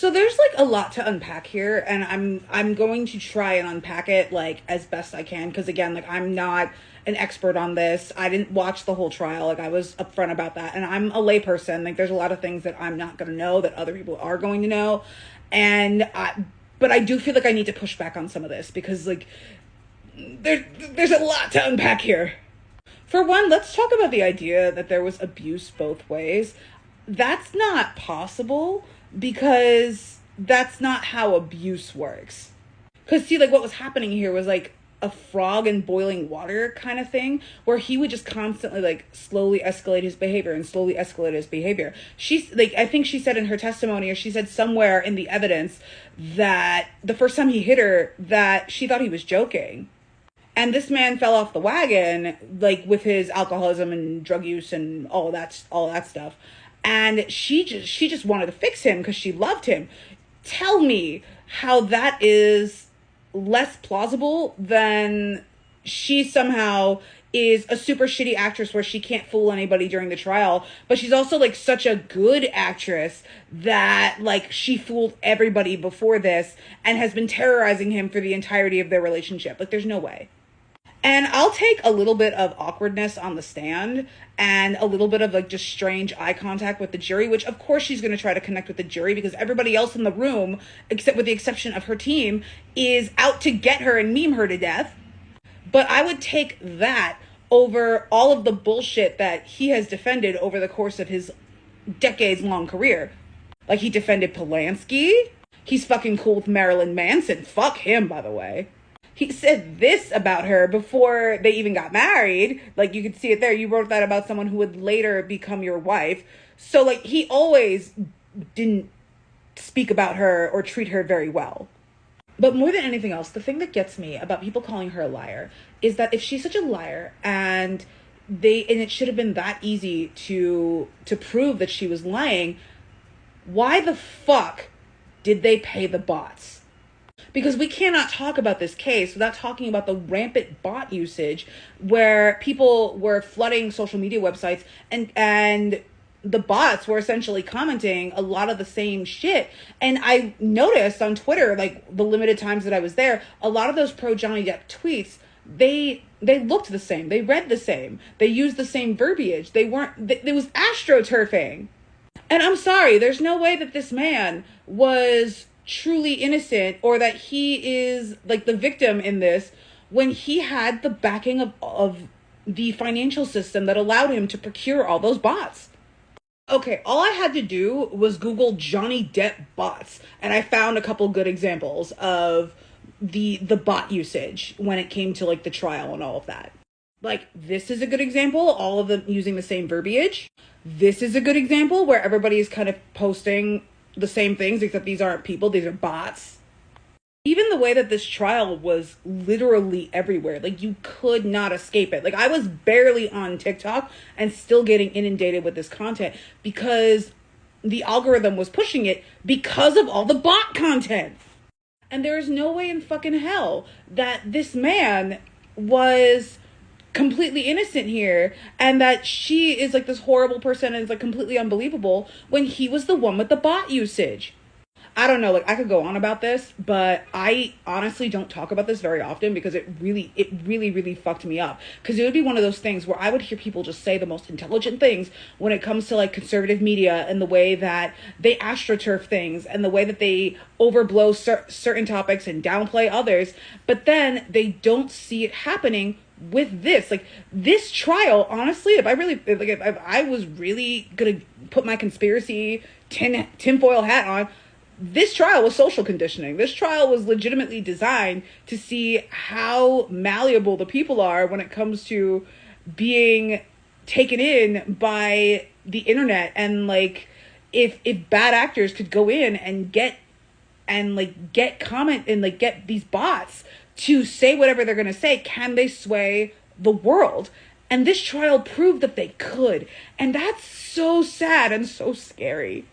So there's like a lot to unpack here, and I'm going to try and unpack it like as best I can, because again, like I'm not an expert on this. I didn't watch the whole trial. Like I was upfront about that, and I'm a layperson. Like there's a lot of things that I'm not going to know that other people are going to know, but I do feel like I need to push back on some of this because like there's a lot to unpack here. For one, let's talk about the idea that there was abuse both ways. That's not possible because that's not how abuse works. Because see, like what was happening here was like a frog in boiling water kind of thing, where he would just constantly like slowly escalate his behavior and slowly escalate his behavior. She's like, I think she said in her testimony, or she said somewhere in the evidence, that the first time he hit her, that she thought he was joking. And this man fell off the wagon, like with his alcoholism and drug use and all that stuff. And she just wanted to fix him because she loved him. Tell me how that is less plausible than she somehow is a super shitty actress where she can't fool anybody during the trial, but she's also like such a good actress that like she fooled everybody before this and has been terrorizing him for the entirety of their relationship. Like there's no way. And I'll take a little bit of awkwardness on the stand and a little bit of like just strange eye contact with the jury, which of course she's going to try to connect with the jury because everybody else in the room, except with the exception of her team, is out to get her and meme her to death. But I would take that over all of the bullshit that he has defended over the course of his decades-long career. Like he defended Polanski. He's fucking cool with Marilyn Manson. Fuck him, by the way. He said this about her before they even got married. Like, you could see it there. You wrote that about someone who would later become your wife. So, like, he always didn't speak about her or treat her very well. But more than anything else, the thing that gets me about people calling her a liar is that if she's such a liar and it should have been that easy to prove that she was lying, why the fuck did they pay the bots? Because we cannot talk about this case without talking about the rampant bot usage where people were flooding social media websites and the bots were essentially commenting a lot of the same shit. And I noticed on Twitter, like the limited times that I was there, a lot of those pro Johnny Depp tweets, they looked the same. They read the same. They used the same verbiage. It was astroturfing. And I'm sorry, there's no way that this man was truly innocent or that he is like the victim in this when he had the backing of the financial system that allowed him to procure all those bots. Okay, all I had to do was Google Johnny Depp bots, and I found a couple good examples of the bot usage when it came to like the trial and all of that. Like, this is a good example, all of them using the same verbiage. This is a good example where everybody is kind of posting the same things, except these aren't people, these are bots. Even the way that this trial was literally everywhere, like you could not escape it. Like I was barely on TikTok and still getting inundated with this content because the algorithm was pushing it because of all the bot content. And there is no way in fucking hell that this man was completely innocent here and that she is like this horrible person and is like completely unbelievable when he was the one with the bot usage. I don't know, like I could go on about this, but I honestly don't talk about this very often because it really fucked me up. Because it would be one of those things where I would hear people just say the most intelligent things when it comes to like conservative media and the way that they astroturf things and the way that they overblow certain topics and downplay others, but then they don't see it happening with this. Like this trial, honestly, if I was really gonna put my conspiracy tinfoil hat on, this trial was social conditioning. This trial was legitimately designed to see how malleable the people are when it comes to being taken in by the internet. And like, if bad actors could go in and get comment and like get these bots to say whatever they're going to say, can they sway the world? And this trial proved that they could. And that's so sad and so scary.